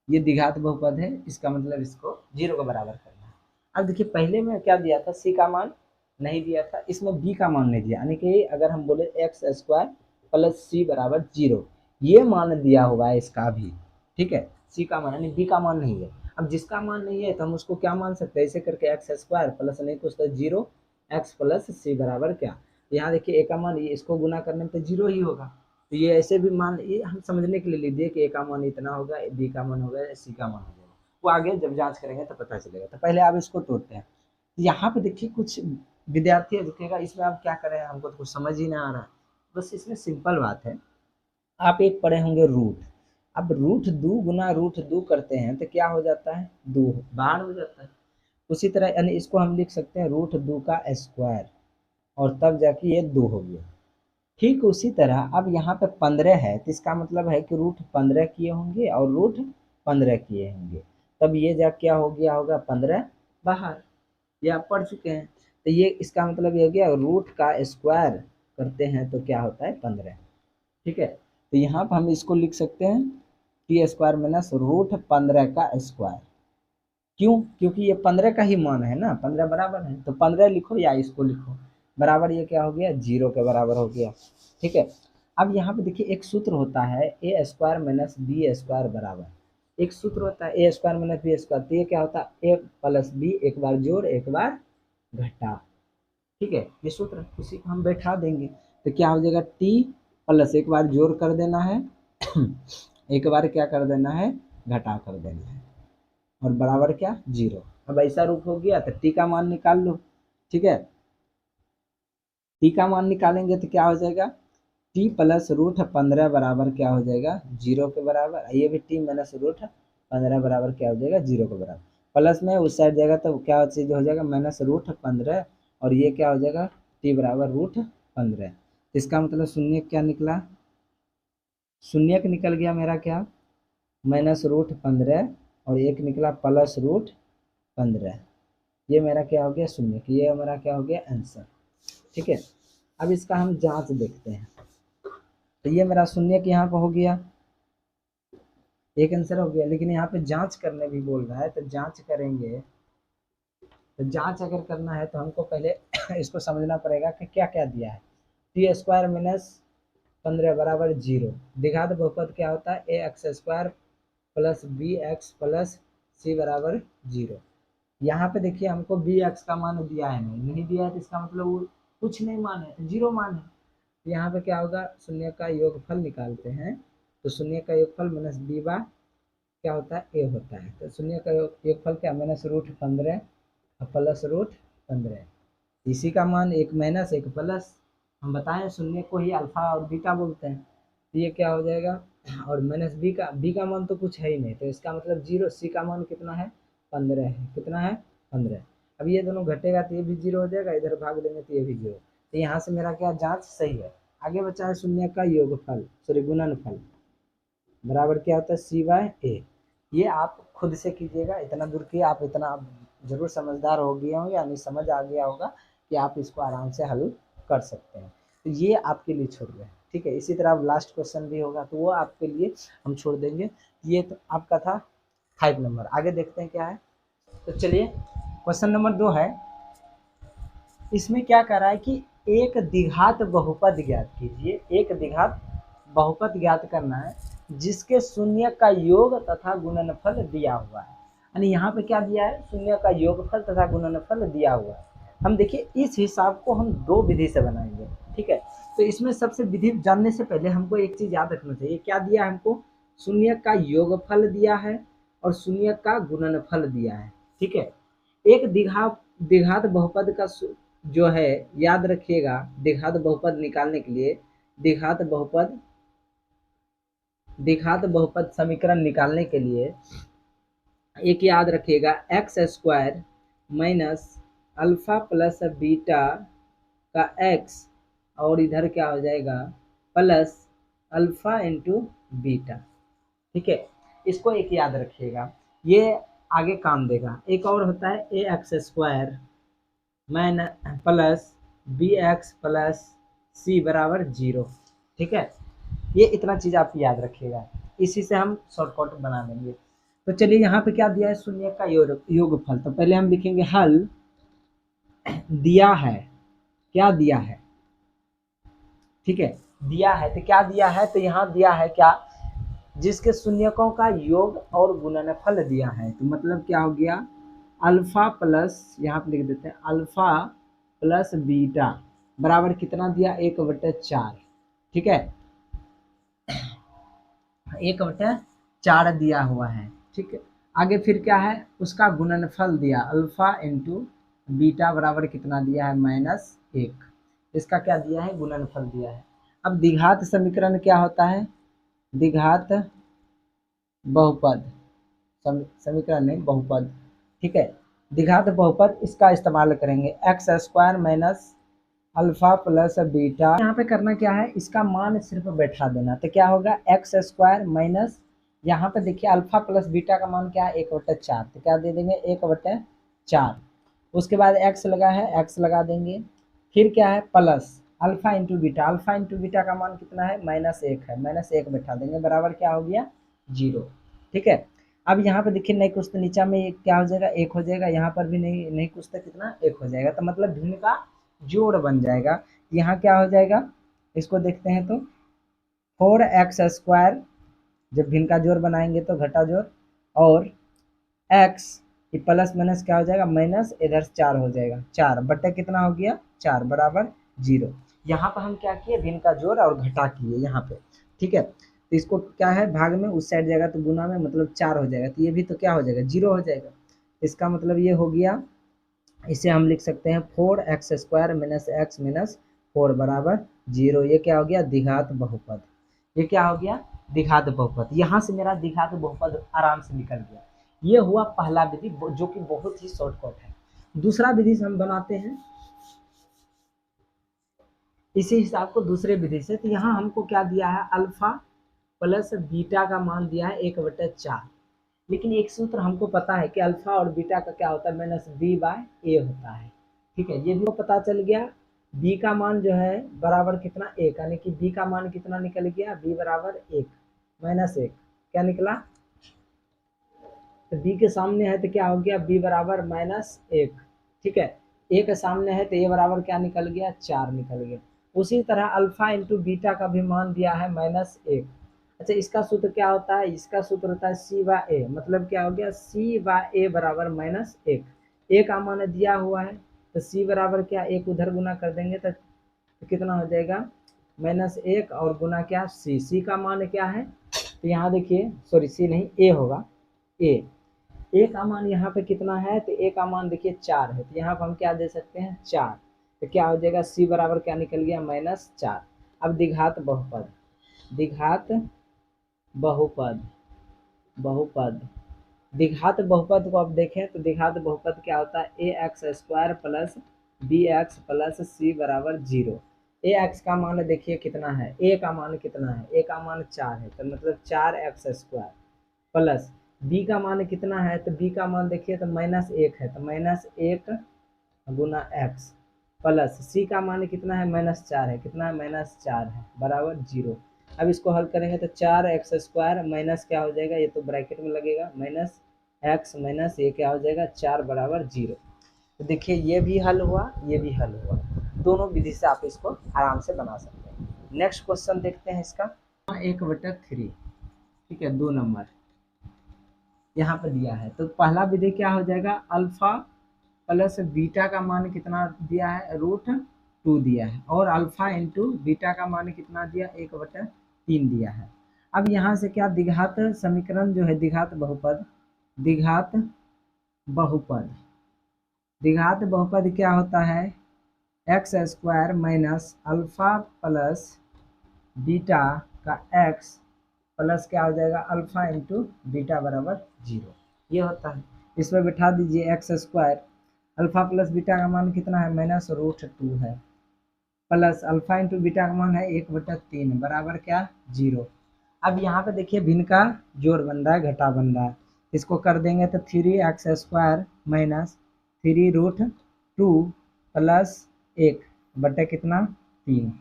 ये द्विघात बहुपद है, इसका मतलब इसको 0 के बराबर करना है। अब देखिए पहले में क्या दिया था, c का मान नहीं दिया था, इसमें b का मान नहीं दिया, यानी कि अगर हम बोले x² + c बराबर 0, ये मान दिया होगा इसका भी। ठीक है, c का मान यानी b का मान नहीं है। अब जिसका मान नहीं है तो हम उसको क्या मान सकते हैं, ऐसे करके x² प्लस नहीं कुछ तो 0, x + c बराबर क्या, यहाँ देखिए a का मान, इसको गुना करने में तो 0 ही होगा, तो ये ऐसे भी मान, ये हम समझने के लिए लीजिए कि ए का मान इतना होगा, बी का मान होगा, सी का मान हो जाएगा, वो आगे जब जांच करेंगे तो पता चलेगा। तो पहले आप इसको तोड़ते हैं। यहाँ पे देखिए कुछ विद्यार्थी दिखेगा, इसमें आप क्या करें, हमको तो कुछ समझ ही ना आ रहा है। बस इसमें सिंपल बात है, आप एक पढ़े होंगे रूट, अब √2 गुना √2 करते हैं तो क्या हो जाता है, 2 बाहर हो जाता है। उसी तरह यानी इसको हम लिख सकते हैं √2 का स्क्वायर, और तब जाके ये 2 हो गया। ठीक उसी तरह अब यहाँ पे 15 है, तो इसका मतलब है कि √15 किए होंगे और √15 किए होंगे, तब ये जा क्या हो गया होगा 15 बाहर, ये आप पढ़ चुके हैं। तो ये इसका मतलब ये हो गया, रूट का स्क्वायर करते हैं तो क्या होता है 15। ठीक है, तो यहाँ पर हम इसको लिख सकते हैं t² - √15 का स्क्वायर। क्यों, क्योंकि ये 15 का ही मान है ना, 15 बराबर है, तो 15 लिखो या इसको लिखो बराबर, ये क्या हो गया 0 के बराबर हो गया। ठीक है, अब यहाँ पे देखिए एक सूत्र होता है a² - b² बराबर, एक सूत्र होता है a² - b², तो ये क्या होता है a + b, एक बार जोड़ एक बार घटा। ठीक है, ये सूत्र उसी को हम बैठा देंगे, तो क्या हो जाएगा t प्लस एक बार जोड़ कर देना है एक बार क्या कर देना है, घटा कर देना है, और बराबर क्या, 0। अब ऐसा रूप हो गया तो टी का मान निकाल लो। ठीक है, टी का मान निकालेंगे तो क्या हो जाएगा, टी प्लस रूट 15 बराबर क्या हो जाएगा, 0 के बराबर। ये भी टी माइनस रूट 15 बराबर क्या हो जाएगा, 0 के बराबर। प्लस में उस साइड जाएगा तो क्या चीज हो जाएगा, माइनस रूट 15, और ये क्या हो जाएगा, टी बराबर रूट 15। इसका मतलब शून्य क्या निकला, शून्य निकल गया मेरा क्या, माइनस रूट 15, और एक निकला प्लस रूट 15। ये मेरा क्या हो गया, शून्य। ये मेरा क्या हो गया, आंसर। ठीक है, अब इसका हम जांच देखते हैं। तो ये मेरा शून्य यहाँ पर हो गया, एक आंसर हो गया, लेकिन यहाँ पे जांच करने भी बोल रहा है, तो जांच करेंगे। तो जांच अगर करना है तो हमको पहले इसको समझना पड़ेगा कि क्या क्या दिया है। टी स्क्वायर माइनस 15 बराबर 0। द्विघात बहुपद क्या होता है, a x square plus b x plus c बराबर 0। यहाँ पे देखिए हमको बी एक्स का मान दिया है, नहीं दिया है तो इसका मतलब वो कुछ नहीं मान है, 0 मान है। यहाँ पे क्या होगा, शून्य का योगफल निकालते हैं, तो शून्य का योगफल माइनस बी बार क्या होता है, ए होता है। तो शून्य का योगफल क्या, माइनस रूट 15 और प्लस रूट 15। इसी का मान एक माइनस एक प्लस, हम बताएं शून्य को ही अल्फा और बीटा बोलते हैं। तो ये क्या हो जाएगा, और माइनस बी का मान तो कुछ है ही नहीं, तो इसका मतलब 0। सी का मान कितना है, 15 है। कितना है, 15। अब ये दोनों घटेगा तो ये भी 0 हो जाएगा, इधर भाग देंगे तो ये भी 0। तो यहाँ से मेरा क्या जांच सही है। आगे बचा है शून्य का योगफल, सॉरी गुणनफल, बराबर क्या होता है, सी बाय ए। ये आप खुद से कीजिएगा, इतना दूर की आप इतना आप जरूर समझदार हो गए होंगे, यानी समझ आ गया होगा कि आप इसको आराम से हल कर सकते हैं। तो ये आपके लिए छोड़ गए, ठीक है। इसी तरह अब लास्ट क्वेश्चन भी होगा तो वो आपके लिए हम छोड़ देंगे। ये तो आपका था 5 नंबर। आगे देखते हैं क्या है। तो चलिए क्वेश्चन नंबर 2 है। इसमें क्या कर रहा है कि एक द्विघात बहुपद ज्ञात कीजिए। एक द्विघात बहुपद ज्ञात करना है जिसके शून्य का योग तथा गुणनफल दिया हुआ है। यानी यहाँ पे क्या दिया है, शून्य का योगफल तथा गुणनफल दिया हुआ है। हम देखिए इस हिसाब को हम 2 विधि से बनाएंगे, ठीक है। तो इसमें सबसे विधि जानने से पहले हमको एक चीज याद रखना चाहिए। क्या दिया है हमको, शून्य का योगफल दिया है और शून्य का गुणनफल दिया है, ठीक है। एक द्विघात बहुपद का जो है, याद रखिएगा, द्विघात बहुपद निकालने के लिए द्विघात बहुपद समीकरण निकालने के लिए एक याद रखिएगा, x square minus alpha plus beta का एक्स, और इधर क्या हो जाएगा, प्लस अल्फा इंटू बीटा, ठीक है। इसको एक याद रखिएगा, ये आगे काम देगा। एक और होता है a x square minus plus b x plus c बराबर 0, ठीक है। ये इतना चीज आप याद रखिएगा, इसी से हम शॉर्टकट बना लेंगे। तो चलिए यहाँ पे क्या दिया है, शून्य का योगफल। तो पहले हम लिखेंगे हल दिया है, क्या दिया है, ठीक है। दिया है तो क्या दिया है, तो यहाँ दिया है क्या, जिसके शून्यकों का योग और गुणनफल दिया है। तो मतलब क्या हो गया, अल्फा प्लस, यहाँ पे लिख देते हैं अल्फा प्लस बीटा बराबर कितना दिया, 1/4, ठीक है। 1/4 दिया हुआ है, ठीक है। आगे फिर क्या है, उसका गुणनफल दिया, अल्फा इंटू बीटा बराबर कितना दिया है, -1। इसका क्या दिया है, गुणनफल दिया है। अब द्विघात समीकरण क्या होता है, द्विघात बहुपद समीकरण नहीं, बहुपद, ठीक है। द्विघात बहुपद इसका इस्तेमाल करेंगे, x square minus alpha plus beta. यहाँ पे करना क्या है, इसका मान सिर्फ बैठा देना। तो क्या होगा, एक्स स्क्वायर माइनस, यहाँ पे देखिए अल्फा प्लस बीटा का मान क्या है, 1/4। तो क्या दे देंगे, 1/4। उसके बाद एक्स लगा है, एक्स लगा देंगे। फिर क्या है, plus alpha into beta, alpha into beta का मान कितना है, -1 है, -1 बैठा देंगे, बराबर क्या हो गया, 0, ठीक है। अब यहाँ पे देखिए नहीं कुछ तो नीचा में क्या हो जाएगा, 1 हो जाएगा। यहाँ पर भी नहीं कुछ तो कितना, 1 हो जाएगा। तो मतलब भिन्न का जोड़ बन जाएगा। यहाँ क्या हो जाएगा, इसको देखते हैं तो 4x स्क्वायर, जब भिन्न का जोड़ बनाएंगे तो घटा जोड़, और x प्लस माइनस क्या हो जाएगा, माइनस, इधर 4 हो जाएगा, 4 बटे कितना हो गया, 4 बराबर 0। यहाँ पर हम क्या किए, भिन्न का जोड़ और घटा किए यहाँ पे, ठीक है। तो इसको क्या है, भाग में उस साइड जाएगा तो गुना में मतलब 4 हो जाएगा, तो ये भी तो क्या हो जाएगा, 0 हो जाएगा। इसका मतलब ये हो गया, इसे हम लिख सकते हैं 4x² माइनस x माइनस 4 बराबर 0। ये क्या हो गया, द्विघात बहुपद। ये क्या हो गया, द्विघात बहुपद। यहाँ से मेरा द्विघात बहुपद आराम से निकल गया। ये हुआ पहला विधि जो कि बहुत ही शॉर्टकट है। दूसरा विधि से हम बनाते हैं इसी हिसाब को दूसरे विधि से। तो यहाँ हमको क्या दिया है, अल्फा प्लस बीटा का मान दिया है 1/4, लेकिन एक सूत्र हमको पता है कि अल्फा और बीटा का क्या होता है, माइनस b/a होता है, ठीक है। ये भी पता चल गया। b का मान जो है बराबर कितना, 1, यानी कि b का मान कितना निकल गया, b बराबर 1 माइनस 1 क्या निकला, तो b के सामने है तो क्या हो गया, b बराबर -1, ठीक है। a के सामने है तो a बराबर क्या निकल गया, 4 निकल गया। उसी तरह अल्फा इंटू बीटा का भी मान दिया है -1। अच्छा, इसका सूत्र क्या होता है, इसका सूत्र होता है c/a, मतलब क्या हो गया, c/a बराबर -1। a का मान दिया हुआ है तो c बराबर क्या, 1 उधर गुना कर देंगे तो कितना हो जाएगा, -1 और गुना क्या, c का मान क्या है, तो यहाँ देखिए, सॉरी c नहीं, a होगा, a का मान यहाँ पे कितना है, तो a का मान देखिए 4 है, तो यहाँ पर हम क्या दे सकते हैं, 4। तो क्या हो जाएगा, c बराबर क्या निकल गया, -4। अब द्विघात बहुपद, द्विघात बहुपद, बहुपद, द्विघात बहुपद को आप देखें तो द्विघात बहुपद क्या होता है, ax² plus bx plus c बराबर 0। ax का मान देखिए कितना है, a का मान कितना है, a का मान 4 है, तो मतलब 4x² प्लस b का मान कितना है, तो b का मान देखिए तो -1 है, तो -1 गुना x प्लस c का मान कितना है, -4 है, कितना है, -4 है बराबर 0। अब इसको हल करेंगे तो 4x² माइनस क्या हो जाएगा, ये तो ब्रैकेट में लगेगा, माइनस x माइनस ये क्या हो जाएगा, 4 बराबर 0। तो देखिए ये भी हल हुआ, ये भी हल हुआ। दोनों विधि से आप इसको आराम से बना सकते हैं। नेक्स्ट क्वेश्चन देखते हैं इसका, 1/3, ठीक है, 2 नंबर यहाँ पर दिया है। तो पहला विधि क्या हो जाएगा, अल्फा प्लस बीटा का मान कितना दिया है, √2 दिया है, और अल्फा इंटू बीटा का मान कितना दिया, 1/3 दिया है। अब यहाँ से क्या, द्विघात समीकरण जो है, द्विघात बहुपद, द्विघात बहुपद, द्विघात बहुपद क्या होता है, x² minus alpha plus beta का x प्लस क्या हो जाएगा, अल्फा इंटू बीटा बराबर 0, ये होता है। इसमें बिठा दीजिए x², अल्फा प्लस बीटा का मान कितना है, -√2 है, प्लस अल्फा इंटू बीटा का मान है 1/3 बराबर क्या, 0। अब यहाँ पे देखिए भिन्न का जोड़ बन रहा है, घटा बन रहा है, इसको कर देंगे तो 3x² माइनस 3√2 प्लस 1 बटे कितना, 3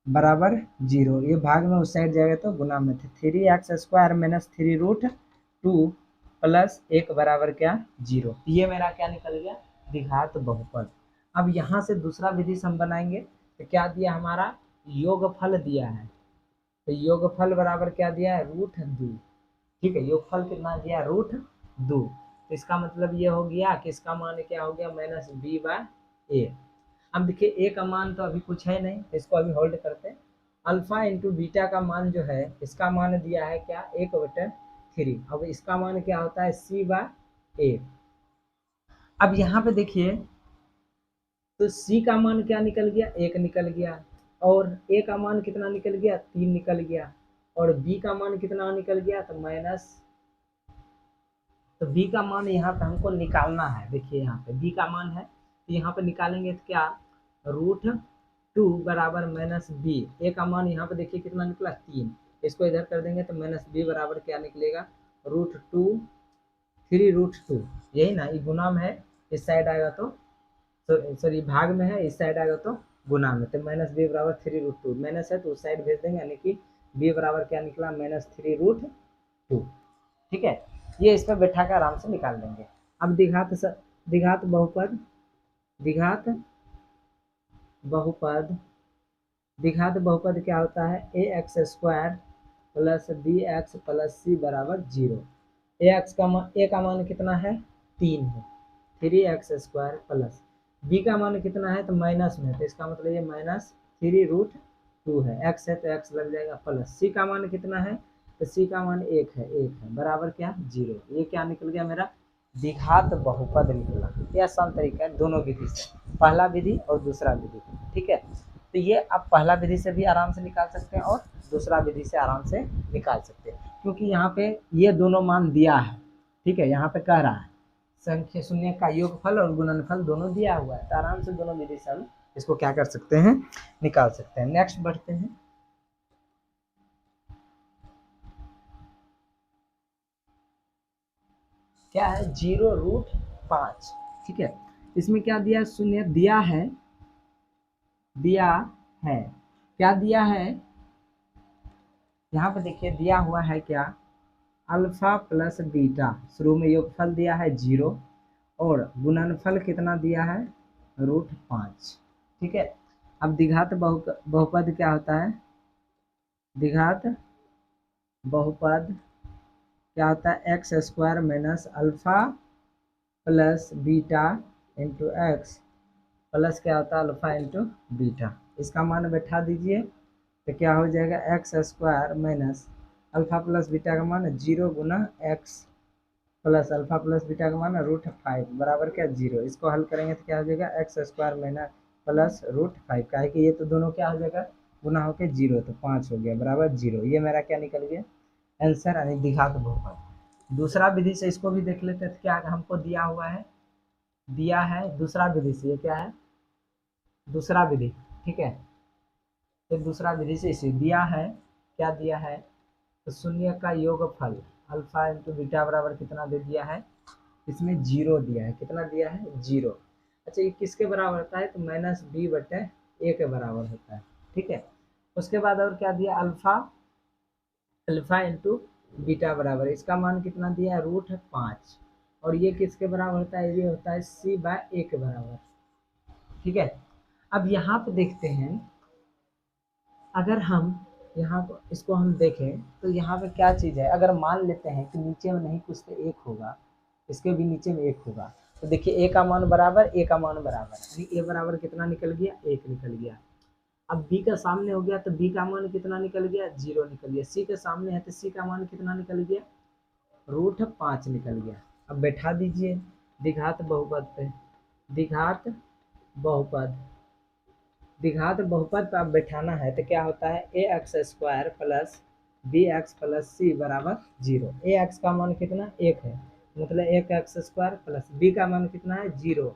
बराबर 0। ये भाग में उस साइड जाएगा तो गुना में, थे 3x² माइनस 3√2 प्लस 1 बराबर क्या, 0। ये मेरा क्या निकल गया, द्विघात बहुपद। अब यहाँ से दूसरा विधि से हम बनाएंगे तो क्या दिया हमारा, योगफल दिया है, तो योगफल बराबर क्या दिया है, √2, ठीक है। योगफल कितना दिया, √2, तो इसका मतलब ये हो गया कि इसका मान क्या हो गया, -b/a। अब देखिए a का मान तो अभी कुछ है नहीं, इसको अभी होल्ड करते हैं। अल्फा इंटू बीटा का मान जो है, इसका मान दिया है क्या, 1/3। अब इसका मान क्या होता है, c/a। अब यहाँ पे देखिए तो c का मान क्या निकल गया, 1 निकल गया, और a का मान कितना निकल गया, 3 निकल गया, और b का मान कितना निकल गया, तो तो b का मान यहाँ पे हमको निकालना है। देखिए यहाँ पे b का मान है, तो यहाँ पे निकालेंगे तो क्या, √2 बराबर -b, a का मान यहाँ पे देखिए कितना निकला, 3, इसको इधर कर देंगे तो -b बराबर क्या निकलेगा, √2 3√2, यही ना, ये गुना में है, इस साइड आएगा तो सॉरी भाग में है, इस साइड आएगा तो गुना में, तो -b बराबर 3√2, माइनस है तो उस साइड भेज देंगे, यानी कि b बराबर क्या निकला, -3√2, ठीक है। ये इस पर बैठा कर आराम से निकाल देंगे। अब द्विघात बहुपद, द्विघात बहुपद, द्विघात बहुपद क्या होता है, ax² plus bx plus c बराबर 0। a का मान कितना है, 3 है, 3x² प्लस b का मान कितना है, तो माइनस में, तो इसका मतलब ये 3√2 है, x है तो x लग जाएगा प्लस c का मान कितना है, तो c का मान 1 है बराबर क्या 0। ये क्या निकल गया मेरा द्विघात बहुपद निकला। ये आसान तरीका है दोनों विधि से, पहला विधि और दूसरा विधि, ठीक है। तो ये आप पहला विधि से भी आराम से निकाल सकते हैं और दूसरा विधि से आराम से निकाल सकते हैं, क्योंकि यहाँ पे ये दोनों मान दिया है, ठीक है। यहाँ पे कह रहा है संख्या शून्य का योगफल और गुणनफल दोनों दिया हुआ है, तो आराम से दोनों विधि से हम इसको क्या कर सकते हैं, निकाल सकते हैं। नेक्स्ट बढ़ते हैं। क्या है 0√5, ठीक है। इसमें क्या दिया, शून्य दिया है, क्या दिया है, यहाँ पे देखिए दिया हुआ है क्या, अल्फा प्लस बीटा, शुरू में योगफल दिया है 0 और गुणनफल कितना दिया है √5, ठीक है। अब द्विघात बहुपद क्या होता है, द्विघात बहुपद क्या होता है, x² minus alpha plus beta into x plus क्या होता है अल्फा इंटू बीटा। इसका मान बैठा दीजिए तो क्या हो जाएगा x² minus alpha plus beta का मान 0 गुना x plus alpha plus beta का मान √5 बराबर क्या 0। इसको हल करेंगे तो क्या हो जाएगा x² माइनस प्लस √5 का है कि ये तो दोनों क्या हो जाएगा गुना होके 0, तो 5 हो गया बराबर 0। ये मेरा क्या निकल गया आंसर, यानी द्विघात बहुपद। दूसरा विधि से इसको भी देख लेते हैं, तो क्या हमको दिया हुआ है, दिया है दूसरा विधि से, ये क्या है दूसरा विधि, ठीक है। तो दूसरा विधि से इसे दिया है, क्या दिया है, तो शून्य का योगफल अल्फा इंटू बीटा बराबर कितना दे दिया है, इसमें 0 दिया है, कितना दिया है 0। अच्छा ये किसके बराबर होता है, तो -b/a के बराबर होता है, ठीक है। उसके बाद और क्या दिया, अल्फा इंटू बीटा बराबर, इसका मान कितना दिया है √5 और ये किसके बराबर होता है, ये होता है c/a के बराबर, ठीक है। अब यहाँ पे देखते हैं, अगर हम यहाँ को इसको हम देखें तो यहाँ पे क्या चीज़ है, अगर मान लेते हैं कि नीचे में नहीं कुछ तो एक होगा, इसके भी नीचे में एक होगा, तो देखिए ए का मान बराबर, ए का मान बराबर, यानी ए बराबर कितना निकल गया 1 निकल गया। अब बी का सामने हो गया तो बी का मान कितना निकल गया 0 निकल गया, सी के सामने है तो सी का मान कितना निकल गया √5 निकल गया। अब बैठा दीजिए द्विघात बहुपद पे, द्विघात बहुपद, द्विघात बहुपद पर अब बैठाना है तो क्या होता है ax² plus bx plus c बराबर 0। ax का मान कितना 1 है, मतलब 1x² प्लस b का मान कितना है 0,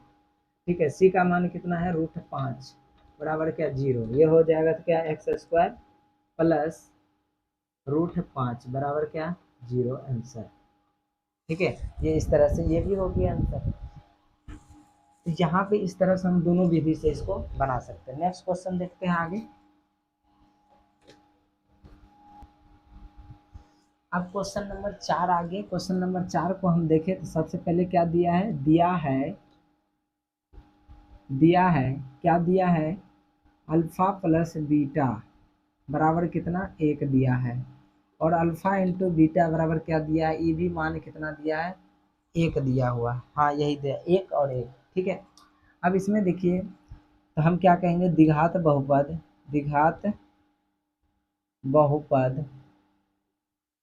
ठीक है। c का मान कितना है √5 बराबर क्या 0। ये हो जाएगा तो क्या x² प्लस √5 बराबर क्या 0 आंसर, ठीक है। ये इस तरह से ये भी हो गया आंसर। तो यहाँ पे इस तरह से हम दोनों विधि से इसको बना सकते हैं। नेक्स्ट क्वेश्चन देखते हैं आगे। अब क्वेश्चन नंबर 4 आगे, क्वेश्चन नंबर 4 को हम देखें तो सबसे पहले क्या दिया है, क्या दिया है अल्फा प्लस बीटा बराबर कितना 1 दिया है और अल्फा इंटू बीटा बराबर क्या दिया है, ये भी मान कितना दिया है 1 दिया हुआ, हाँ यही दिया 1 और 1, ठीक है। अब इसमें देखिए तो हम क्या कहेंगे द्विघात बहुपद, द्विघात बहुपद,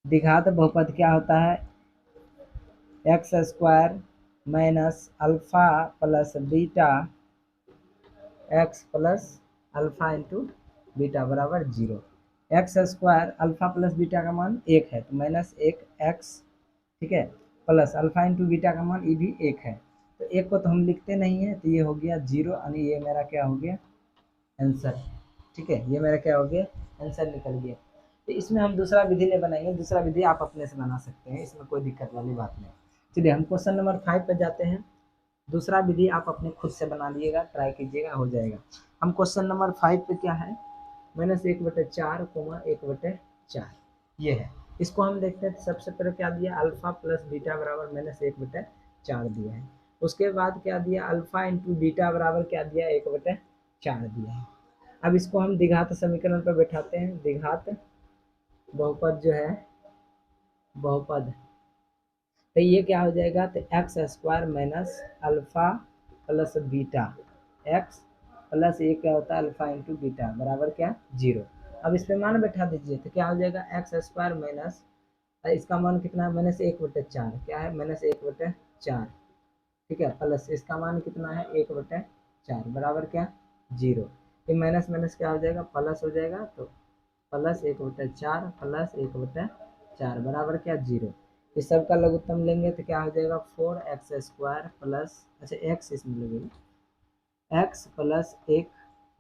द्विघात बहुपद क्या होता है x² minus alpha plus beta x plus alpha into beta बराबर 0। x² अल्फा प्लस बीटा का मान 1 है तो -1x, ठीक है, प्लस अल्फा इंटू बीटा का मान ये भी 1 है, तो 1 को तो हम लिखते नहीं है तो ये हो गया 0, यानी ये मेरा क्या हो गया आंसर, ठीक है। ये मेरा क्या हो गया आंसर निकल गया। तो इसमें हम दूसरा विधि नहीं बनाएंगे, दूसरा विधि आप अपने से बना सकते हैं, इसमें कोई दिक्कत वाली बात नहीं। चलिए हम क्वेश्चन नंबर 5 पर जाते हैं। दूसरा विधि आप अपने खुद से बना लीजिएगा, ट्राई कीजिएगा, हो जाएगा। हम क्वेश्चन नंबर 5 पे क्या है -1/4, 1/4 ये है। इसको हम देखते हैं तो सबसे पहले क्या दिया अल्फा प्लस बीटा बराबर -1/4 दिया है। उसके बाद क्या दिया अल्फा इंटू बीटा बराबर क्या दिया 1/4 दिया है। अब इसको हम द्विघात समीकरण पर बैठाते हैं, द्विघात बहुपद जो है बहुपद, तो ये क्या हो जाएगा तो x² minus alpha plus beta, x plus ये क्या होता है अल्फा इंटू बीटा बराबर क्या 0। अब इस पे मान बैठा दीजिए तो क्या हो जाएगा एक्स स्क्वायर माइनस, इसका मान कितना है माइनस 1/4, क्या है माइनस 1/4, ठीक है, प्लस इसका मान कितना है 1/4 बराबर क्या 0। ये माइनस माइनस क्या हो जाएगा प्लस हो जाएगा, तो प्लस 1/4 प्लस 1/4 बराबर क्या 0। इस सब का लघुत्तम लेंगे तो क्या हो जाएगा 4x² प्लस, अच्छा एक्स इसमें लगेगा, x प्लस 1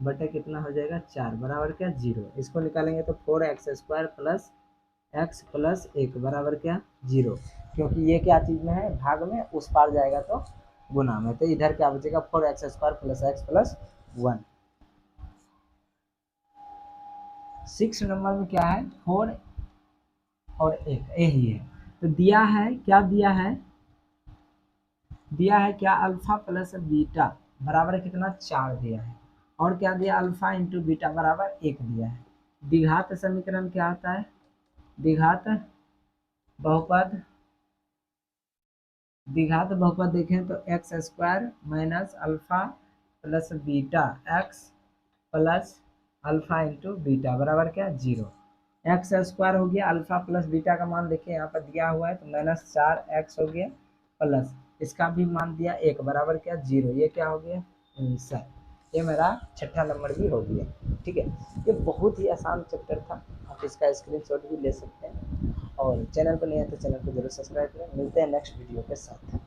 बटे कितना हो जाएगा 4 बराबर क्या 0। इसको निकालेंगे तो 4x² प्लस x प्लस 1 बराबर क्या 0, क्योंकि ये क्या चीज़ में है भाग में, उस पार जाएगा तो गुना में, तो इधर क्या बचेगा 4x² plus x plus 1। 6 number में क्या है 4 और 1 यही है। तो दिया है क्या, दिया है क्या अल्फा प्लस बीटा बराबर कितना 4 दिया है, और क्या दिया अल्फा इंटू बीटा बराबर 1 दिया है। द्विघात समीकरण क्या होता है, द्विघात बहुपद, द्विघात बहुपद देखें तो x² minus alpha plus beta x plus alpha into beta बराबर क्या 0। x² हो गया, अल्फा प्लस बीटा का मान देखिए यहाँ पर दिया हुआ है तो -4x हो गया, प्लस इसका भी मान दिया 1 बराबर क्या 0, ये क्या हो गया आंसर। ये मेरा छठा नंबर भी हो गया। ठीक है, ये बहुत ही आसान चैप्टर था, आप इसका स्क्रीनशॉट भी ले सकते हैं, और चैनल पर नहीं है तो चैनल को जरूर सब्सक्राइब करें। मिलते हैं नेक्स्ट वीडियो के साथ।